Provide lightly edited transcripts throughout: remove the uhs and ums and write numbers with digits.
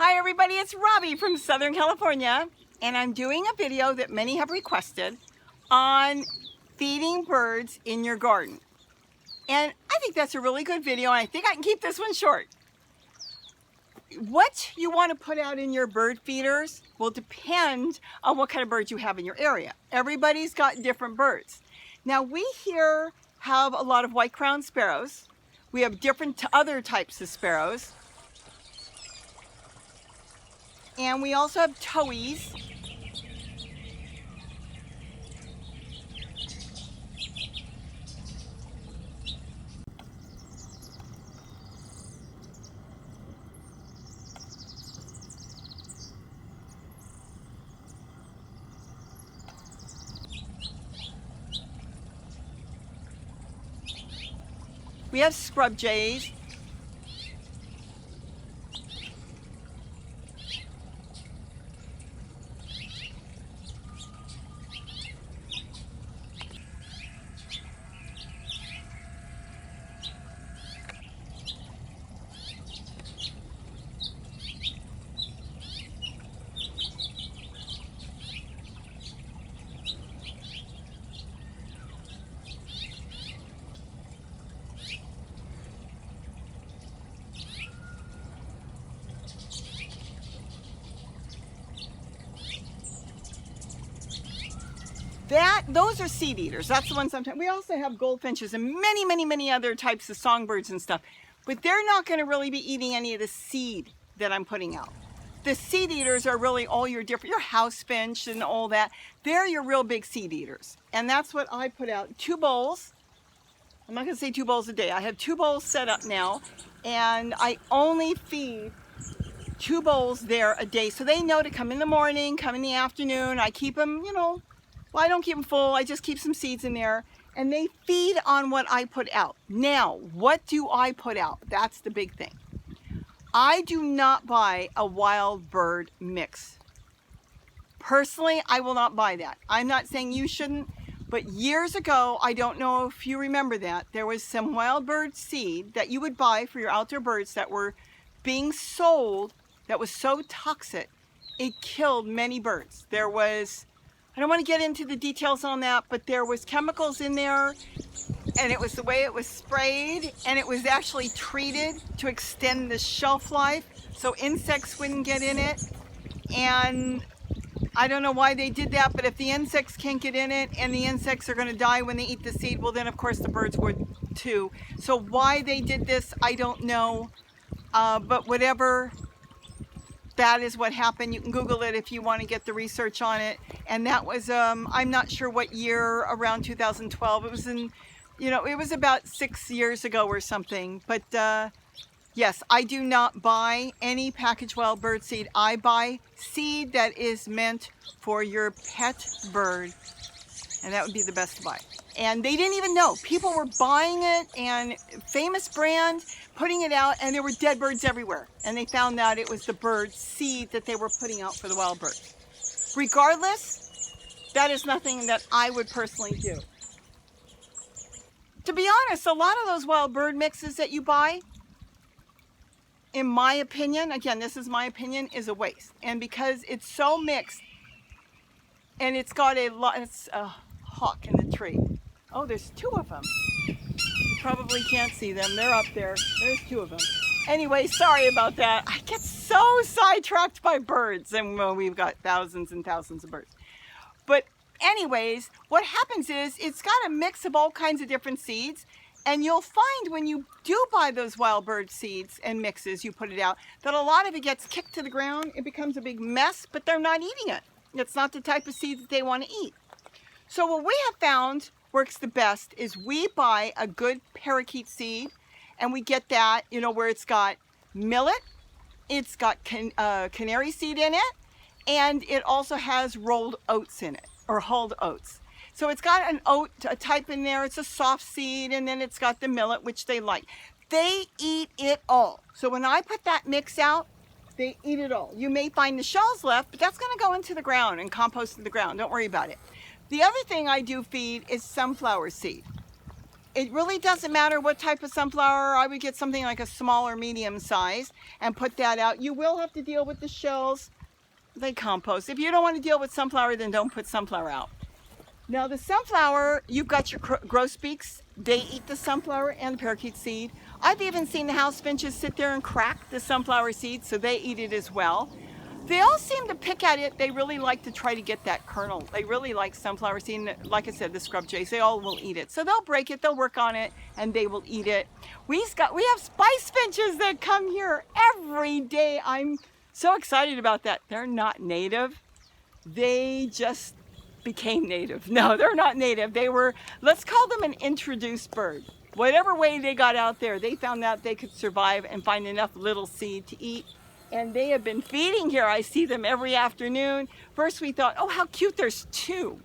Hi everybody, it's Robbie from Southern California, and I'm doing a video that many have requested on feeding birds in your garden. And I think that's a really good video, and I think I can keep this one short. What you want to put out in your bird feeders will depend on what kind of birds you have in your area. Everybody's got different birds. Now we here have a lot of white-crowned sparrows. We have different other types of sparrows. And we also have Towhees. We have scrub jays. Those are seed eaters. That's the one sometimes. We also have goldfinches and many other types of songbirds and stuff. But they're not going to really be eating any of the seed that I'm putting out. The seed eaters are really all your house finch and all that. They're your real big seed eaters. And that's what I put out. 2 bowls. I'm not going to say 2 bowls a day. I have 2 bowls set up now. And I only feed 2 bowls there a day. So they know to come in the morning, come in the afternoon. I keep them, well, I don't keep them full. I just keep some seeds in there. And they feed on what I put out. Now, what do I put out? That's the big thing. I do not buy a wild bird mix. Personally, I will not buy that. I'm not saying you shouldn't, but years ago, I don't know if you remember that, there was some wild bird seed that you would buy for your outdoor birds that were being sold that was so toxic, it killed many birds. There was, I don't want to get into the details on that, but there was chemicals in there, and it was the way it was sprayed, and it was actually treated to extend the shelf life so insects wouldn't get in it. And I don't know why they did that, but if the insects can't get in it and the insects are going to die when they eat the seed, well then of course the birds would too. So why they did this, I don't know, but whatever, that is what happened. You can Google it if you want to get the research on it. And that was, I'm not sure what year, around 2012. It was in, it was about 6 years ago or something. But yes, I do not buy any packaged wild bird seed. I buy seed that is meant for your pet bird. And that would be the best to buy. And they didn't even know. People were buying it, and famous brand, putting it out, and there were dead birds everywhere. And they found out it was the bird seed that they were putting out for the wild birds. Regardless, that is nothing that I would personally do. To be honest, a lot of those wild bird mixes that you buy, in my opinion, again, this is my opinion, is a waste. And because it's so mixed, and it's got a lot, it's a hawk in the tree. Oh, there's 2 of them. You probably can't see them. They're up there. There's 2 of them. Anyway, sorry about that. I get so sidetracked by birds, and well, we've got thousands and thousands of birds. But anyways, what happens is it's got a mix of all kinds of different seeds, and you'll find when you do buy those wild bird seeds and mixes, you put it out, that a lot of it gets kicked to the ground. It becomes a big mess, but they're not eating it. It's not the type of seed that they want to eat. So what we have found works the best is we buy a good parakeet seed, and we get that, where it's got millet, it's got canary seed in it, and it also has rolled oats in it, or hulled oats. So it's got an oat type in there. It's a soft seed, and then it's got the millet, which they like. They eat it all. So when I put that mix out, they eat it all. You may find the shells left, but that's going to go into the ground and compost in the ground. Don't worry about it. The other thing I do feed is sunflower seed. it really doesn't matter what type of sunflower. I would get something like a small or medium size and put that out. You will have to deal with the shells. They compost. If you don't want to deal with sunflower, then don't put sunflower out. Now the sunflower, you've got your grosbeaks. They eat the sunflower and the parakeet seed. I've even seen the house finches sit there and crack the sunflower seed, so they eat it as well. They all seem to pick at it. They really like to try to get that kernel. They really like sunflower seed. And like I said, the scrub jays, they all will eat it. So they'll break it, they'll work on it, and they will eat it. We have spice finches that come here every day. I'm so excited about that. They're not native. They just became native. No, they're not native. They were, let's call them an introduced bird. Whatever way they got out there, they found out they could survive and find enough little seed to eat. And they have been feeding here. I see them every afternoon. First we thought, oh, how cute, there's 2.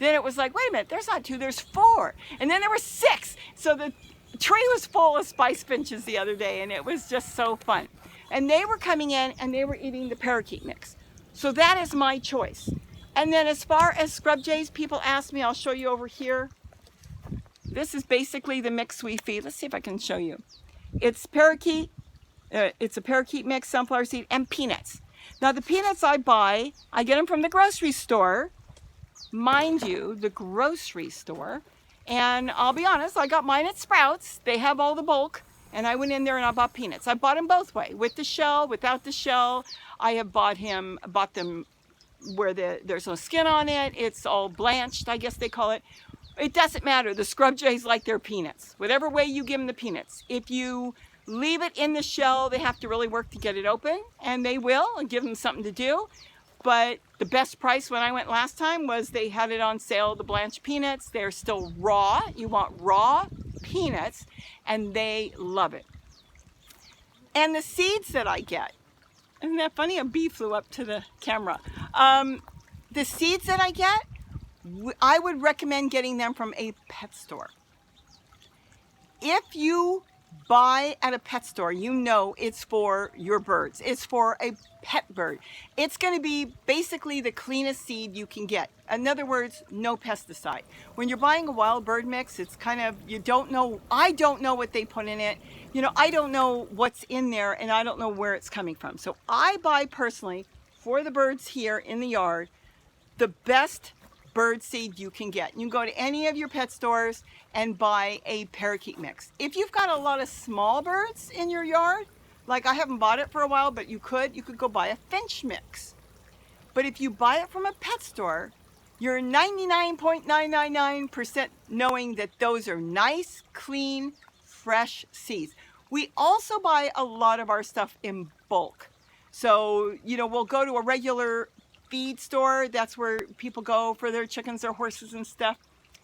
Then it was like, wait a minute, there's not 2, there's 4. And then there were 6. So the tree was full of spice finches the other day, and it was just so fun. And they were coming in and they were eating the parakeet mix. So that is my choice. And then as far as scrub jays, people ask me, I'll show you over here. This is basically the mix we feed. Let's see if I can show you. It's parakeet. It's a parakeet mix, sunflower seed, and peanuts. Now the peanuts I buy, I get them from the grocery store. Mind you, the grocery store. And I'll be honest, I got mine at Sprouts. They have all the bulk. And I went in there and I bought peanuts. I bought them both way, with the shell, without the shell. I have bought them where there's no skin on it. It's all blanched, I guess they call it. It doesn't matter. The scrub jays like their peanuts. Whatever way you give them the peanuts. If you leave it in the shell, they have to really work to get it open, and they will, and give them something to do. But the best price when I went last time was they had it on sale, the blanched peanuts. They're still raw. You want raw peanuts, and they love it. And the seeds that I get, isn't that funny? A bee flew up to the camera. The seeds that I get, I would recommend getting them from a pet store. If you buy at a pet store, you know it's for your birds. It's for a pet bird. It's going to be basically the cleanest seed you can get. In other words, no pesticide. When you're buying a wild bird mix, it's kind of, you don't know, I don't know what they put in it. You know, I don't know what's in there, and I don't know where it's coming from. So I buy personally, for the birds here in the yard, the best bird seed you can get. You can go to any of your pet stores and buy a parakeet mix. If you've got a lot of small birds in your yard, like I haven't bought it for a while, but you could go buy a finch mix. But if you buy it from a pet store, you're 99.999% knowing that those are nice, clean, fresh seeds. We also buy a lot of our stuff in bulk. So, you know, we'll go to a regular feed store. That's where people go for their chickens, their horses and stuff.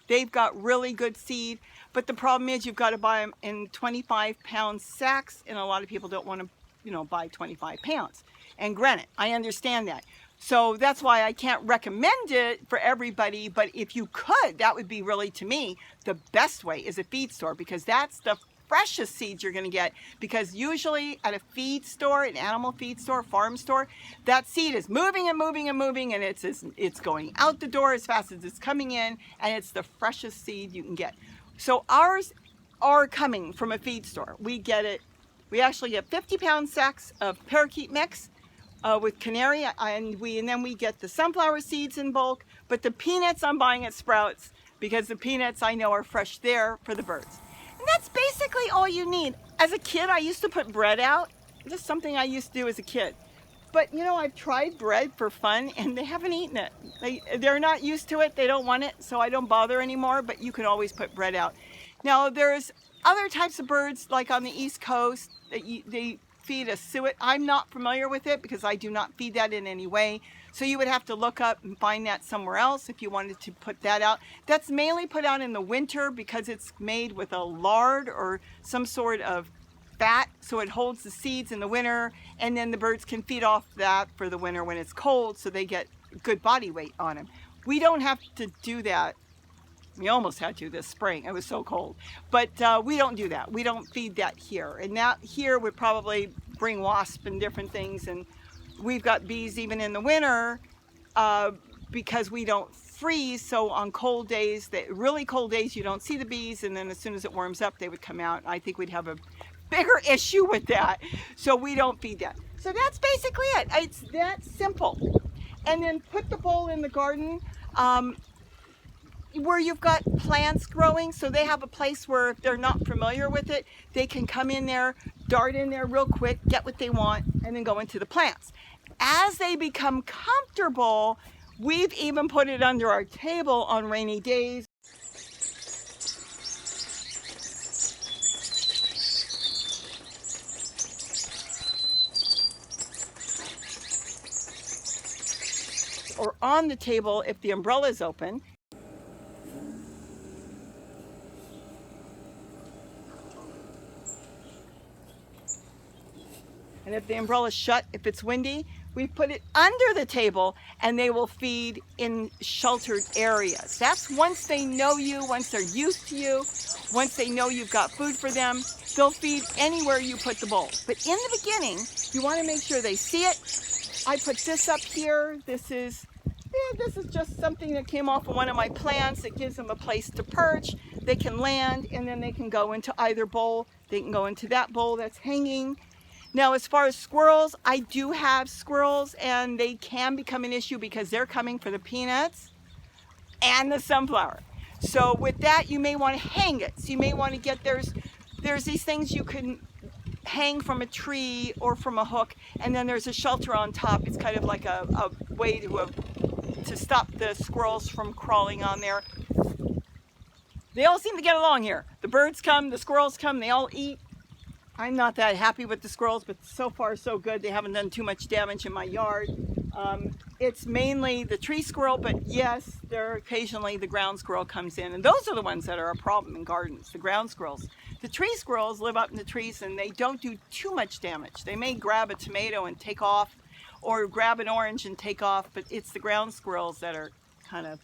They've got really good seed, but the problem is you've got to buy them in 25-pound sacks, and a lot of people don't want to, you know, buy 25 pounds. And granted, I understand that. So that's why I can't recommend it for everybody, but if you could, that would be really, to me, the best way is a feed store, because that's the freshest seeds you're going to get, because usually at a feed store, an animal feed store, farm store, that seed is moving and moving and moving, and it's going out the door as fast as it's coming in, and it's the freshest seed you can get. So ours are coming from a feed store. We actually get 50-pound sacks of parakeet mix with canary, and then we get the sunflower seeds in bulk, but the peanuts I'm buying at Sprouts, because the peanuts I know are fresh there for the birds. And that's basically all you need. As a kid, I used to put bread out. Just something I used to do as a kid. But you know, I've tried bread for fun, and they haven't eaten it. They're not used to it. They don't want it, so I don't bother anymore. But you can always put bread out. Now, there's other types of birds, like on the East Coast, they feed a suet. I'm not familiar with it because I do not feed that in any way. So you would have to look up and find that somewhere else if you wanted to put that out. That's mainly put out in the winter because it's made with a lard or some sort of fat, so it holds the seeds in the winter, and then the birds can feed off that for the winter when it's cold, so they get good body weight on them. We don't have to do that. We almost had to this spring. It was so cold. But we don't do that. We don't feed that here. And that here would probably bring wasps and different things, and we've got bees even in the winter because we don't freeze, so on cold days, really cold days, you don't see the bees, and then as soon as it warms up, they would come out. I think we'd have a bigger issue with that, so we don't feed that. So that's basically it. It's that simple. And then put the bowl in the garden where you've got plants growing, so they have a place where if they're not familiar with it, they can come in there, dart in there real quick, get what they want, and then go into the plants. As they become comfortable, we've even put it under our table on rainy days. Or on the table if the umbrella is open. And if the umbrella is shut, if it's windy, we put it under the table and they will feed in sheltered areas. That's once they know you, once they're used to you, once they know you've got food for them, they'll feed anywhere you put the bowl. But in the beginning, you want to make sure they see it. I put this up here. This is just something that came off of one of my plants. It gives them a place to perch. They can land and then they can go into either bowl. They can go into that bowl that's hanging. Now, as far as squirrels, I do have squirrels and they can become an issue because they're coming for the peanuts and the sunflower. So with that, you may want to hang it. So you may want to get, there's these things you can hang from a tree or from a hook, and then there's a shelter on top. It's kind of like a way to stop the squirrels from crawling on there. They all seem to get along here. The birds come, the squirrels come, they all eat. I'm not that happy with the squirrels, but so far so good. They haven't done too much damage in my yard. It's mainly the tree squirrel, but yes, occasionally the ground squirrel comes in, and those are the ones that are a problem in gardens, the ground squirrels. The tree squirrels live up in the trees and they don't do too much damage. They may grab a tomato and take off, or grab an orange and take off, but it's the ground squirrels that are kind of,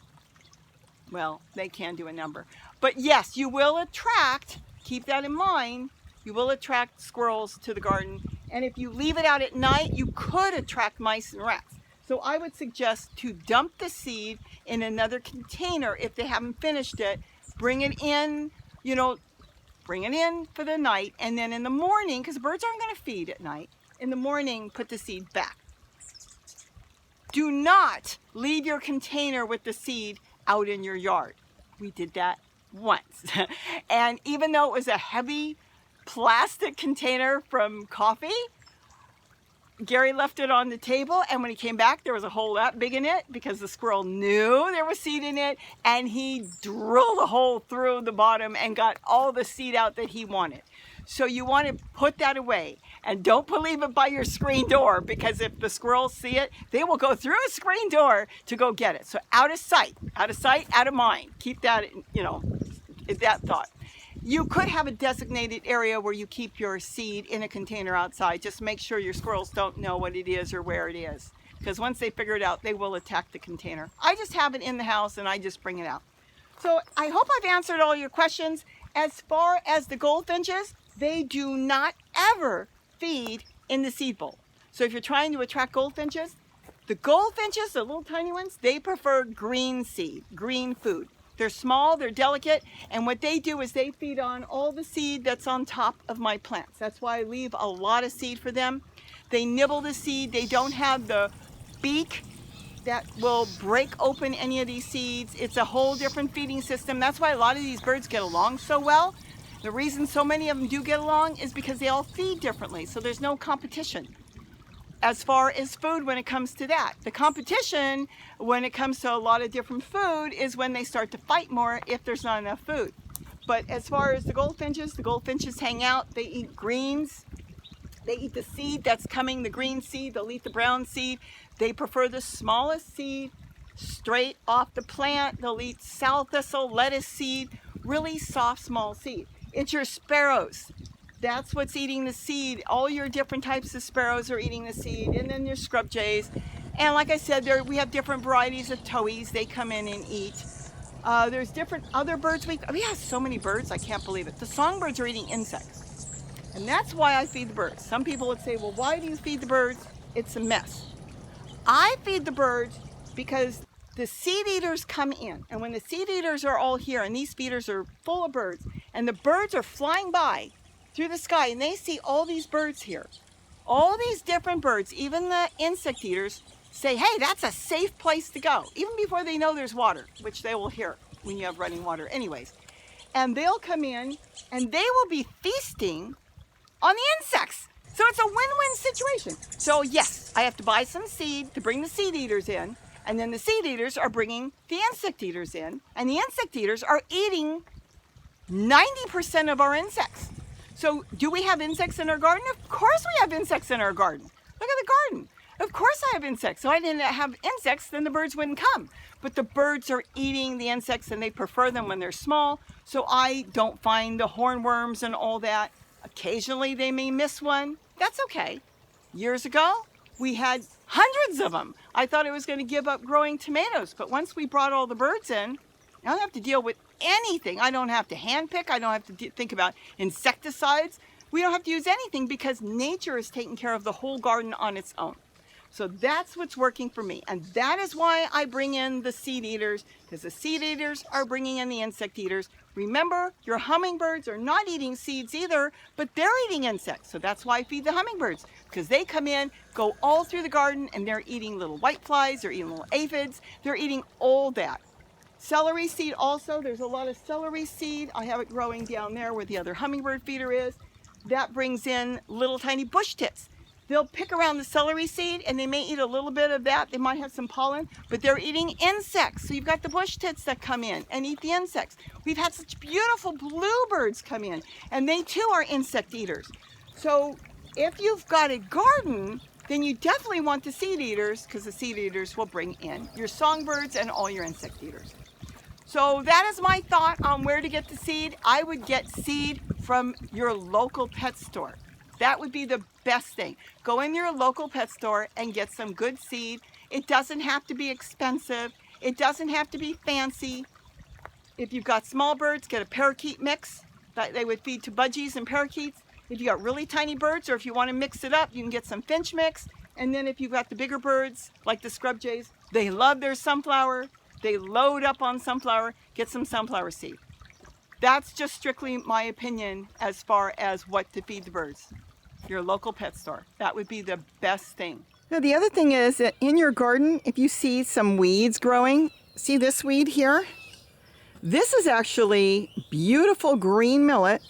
well, they can do a number. But yes, you will attract, keep that in mind, you will attract squirrels to the garden. And if you leave it out at night, you could attract mice and rats. So I would suggest to dump the seed in another container if they haven't finished it. Bring it in, bring it in for the night. And then in the morning, because birds aren't going to feed at night, in the morning, put the seed back. Do not leave your container with the seed out in your yard. We did that once. And even though it was a heavy plastic container from coffee, Gary left it on the table, and when he came back, there was a hole that big in it because the squirrel knew there was seed in it, and he drilled a hole through the bottom and got all the seed out that he wanted. So you want to put that away, and don't leave it by your screen door, because if the squirrels see it, they will go through a screen door to go get it. So out of sight, out of mind. Keep that, that thought. You could have a designated area where you keep your seed in a container outside. Just make sure your squirrels don't know what it is or where it is, because once they figure it out, they will attack the container. I just have it in the house and I just bring it out. So I hope I've answered all your questions. As far as the goldfinches, they do not ever feed in the seed bowl. So if you're trying to attract goldfinches, the little tiny ones, they prefer green seed, green food. They're small, they're delicate, and what they do is they feed on all the seed that's on top of my plants. That's why I leave a lot of seed for them. They nibble the seed. They don't have the beak that will break open any of these seeds. It's a whole different feeding system. That's why a lot of these birds get along so well. The reason so many of them do get along is because they all feed differently, so there's no competition as far as food when it comes to that. The competition when it comes to a lot of different food is when they start to fight more if there's not enough food. But as far as the goldfinches hang out, they eat greens. They eat the seed that's coming, the green seed, they'll eat the brown seed. They prefer the smallest seed straight off the plant. They'll eat sow thistle, lettuce seed, really soft, small seed. It's your sparrows. That's what's eating the seed. All your different types of sparrows are eating the seed, and then your scrub jays. And like I said, we have different varieties of towhees. They come in and eat. There's different other birds. We have so many birds, I can't believe it. The songbirds are eating insects. And that's why I feed the birds. Some people would say, well, why do you feed the birds? It's a mess. I feed the birds because the seed eaters come in, and when the seed eaters are all here, and these feeders are full of birds, and the birds are flying by through the sky, and they see all these birds here, all these different birds, even the insect eaters, say, hey, that's a safe place to go, even before they know there's water, which they will hear when you have running water anyways. And they'll come in, and they will be feasting on the insects. So it's a win-win situation. So yes, I have to buy some seed to bring the seed eaters in, and then the seed eaters are bringing the insect eaters in, and the insect eaters are eating 90% of our insects. So do we have insects in our garden? Of course we have insects in our garden. Look at the garden. Of course I have insects. So I didn't have insects, then the birds wouldn't come. But the birds are eating the insects, and they prefer them when they're small. So I don't find the hornworms and all that. Occasionally they may miss one. That's okay. Years ago, we had hundreds of them. I thought I was going to give up growing tomatoes. But once we brought all the birds in, I don't have to deal with anything. I don't have to handpick. I don't have to think about insecticides. We don't have to use anything because nature is taking care of the whole garden on its own. So that's what's working for me. And that is why I bring in the seed eaters, because the seed eaters are bringing in the insect eaters. Remember, your hummingbirds are not eating seeds either, but they're eating insects. So that's why I feed the hummingbirds, because they come in, go all through the garden, and they're eating little whiteflies, they're eating little aphids, they're eating all that. Celery seed also, there's a lot of celery seed. I have it growing down there where the other hummingbird feeder is. That brings in little tiny bush tits. They'll pick around the celery seed, and they may eat a little bit of that. They might have some pollen, but they're eating insects. So you've got the bush tits that come in and eat the insects. We've had such beautiful bluebirds come in, and they too are insect eaters. So if you've got a garden, then you definitely want the seed eaters, because the seed eaters will bring in your songbirds and all your insect eaters. So that is my thought on where to get the seed. I would get seed from your local pet store. That would be the best thing. Go in your local pet store and get some good seed. It doesn't have to be expensive. It doesn't have to be fancy. If you've got small birds, get a parakeet mix that they would feed to budgies and parakeets. If you got really tiny birds, or if you want to mix it up, you can get some finch mix. And then if you've got the bigger birds, like the scrub jays, they love their sunflower. They load up on sunflower. Get some sunflower seed. That's just strictly my opinion as far as what to feed the birds. Your local pet store. That would be the best thing. Now the other thing is that in your garden, if you see some weeds growing, see this weed here? This is actually beautiful green millet.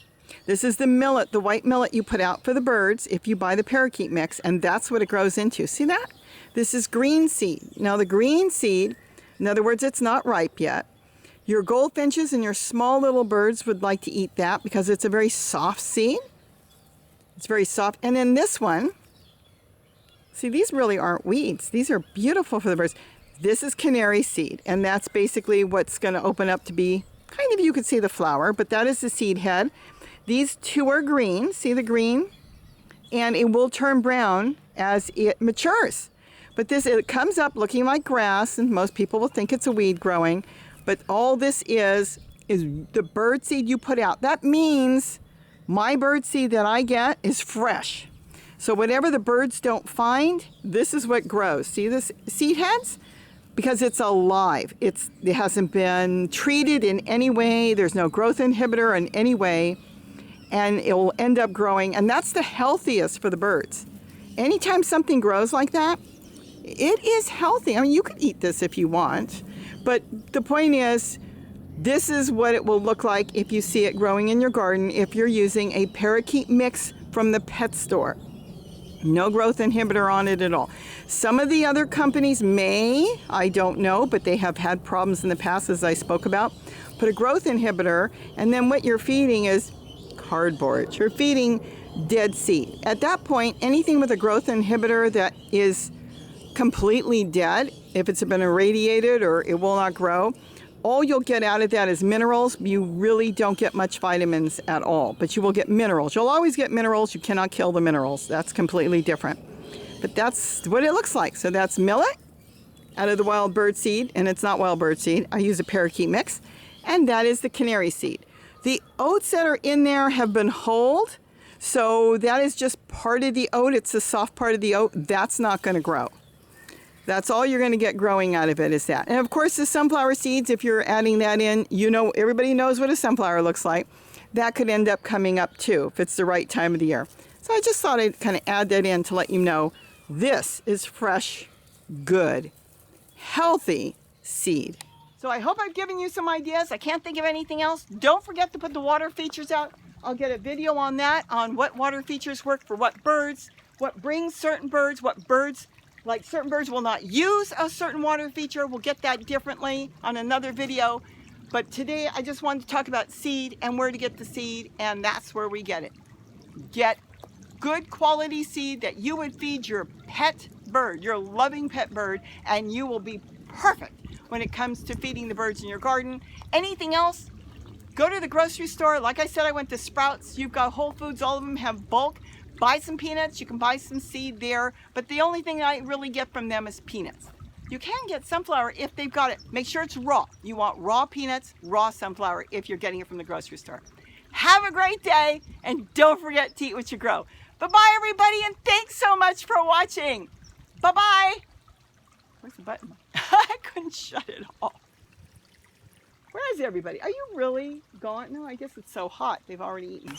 This is the millet, the white millet you put out for the birds if you buy the parakeet mix, and that's what it grows into. See that? This is green seed. Now the green seed, in other words, it's not ripe yet. Your goldfinches and your small little birds would like to eat that because it's a very soft seed. It's very soft. And then this one, see, these really aren't weeds. These are beautiful for the birds. This is canary seed, and that's basically what's going to open up to be, kind of, you could see the flower, but that is the seed head. These two are green. See the green? And it will turn brown as it matures. But this, it comes up looking like grass, and most people will think it's a weed growing. But all this is the bird seed you put out. That means my bird seed that I get is fresh. So whatever the birds don't find, this is what grows. See this seed heads? Because it's alive. It hasn't been treated in any way. There's no growth inhibitor in any way. And it will end up growing. And that's the healthiest for the birds. Anytime something grows like that, it is healthy. I mean, you could eat this if you want. But the point is, this is what it will look like if you see it growing in your garden if you're using a parakeet mix from the pet store. No growth inhibitor on it at all. Some of the other companies may, I don't know, but they have had problems in the past, as I spoke about. Put a growth inhibitor, and then what you're feeding is cardboard. You're feeding dead seed. At that point, anything with a growth inhibitor that is completely dead, if it's been irradiated or it will not grow, all you'll get out of that is minerals. You really don't get much vitamins at all, but you will get minerals. You'll always get minerals. You cannot kill the minerals. That's completely different. But that's what it looks like. So that's millet out of the wild bird seed, and it's not wild bird seed. I use a parakeet mix, and that is the canary seed. The oats that are in there have been hulled, so that is just part of the oat. It's the soft part of the oat. That's not going to grow. That's all you're going to get growing out of it is that. And of course the sunflower seeds, if you're adding that in, you know, everybody knows what a sunflower looks like. That could end up coming up too if it's the right time of the year. So I just thought I'd kind of add that in to let you know this is fresh, good, healthy seed. So I hope I've given you some ideas. I can't think of anything else. Don't forget to put the water features out. I'll get a video on that, on what water features work for what birds, what brings certain birds, what birds, like certain birds will not use a certain water feature. We'll get that differently on another video. But today I just wanted to talk about seed and where to get the seed, and that's where we get it. Get good quality seed that you would feed your pet bird, your loving pet bird, and you will be perfect when it comes to feeding the birds in your garden. Anything else? Go to the grocery store. Like I said, I went to Sprouts. You've got Whole Foods. All of them have bulk. Buy some peanuts. You can buy some seed there. But the only thing I really get from them is peanuts. You can get sunflower if they've got it. Make sure it's raw. You want raw peanuts, raw sunflower if you're getting it from the grocery store. Have a great day, and don't forget to eat what you grow. Bye-bye, everybody, and thanks so much for watching. Bye-bye. Where's the button? I couldn't shut it off. Where is everybody? Are you really gone? No, I guess it's so hot. They've already eaten.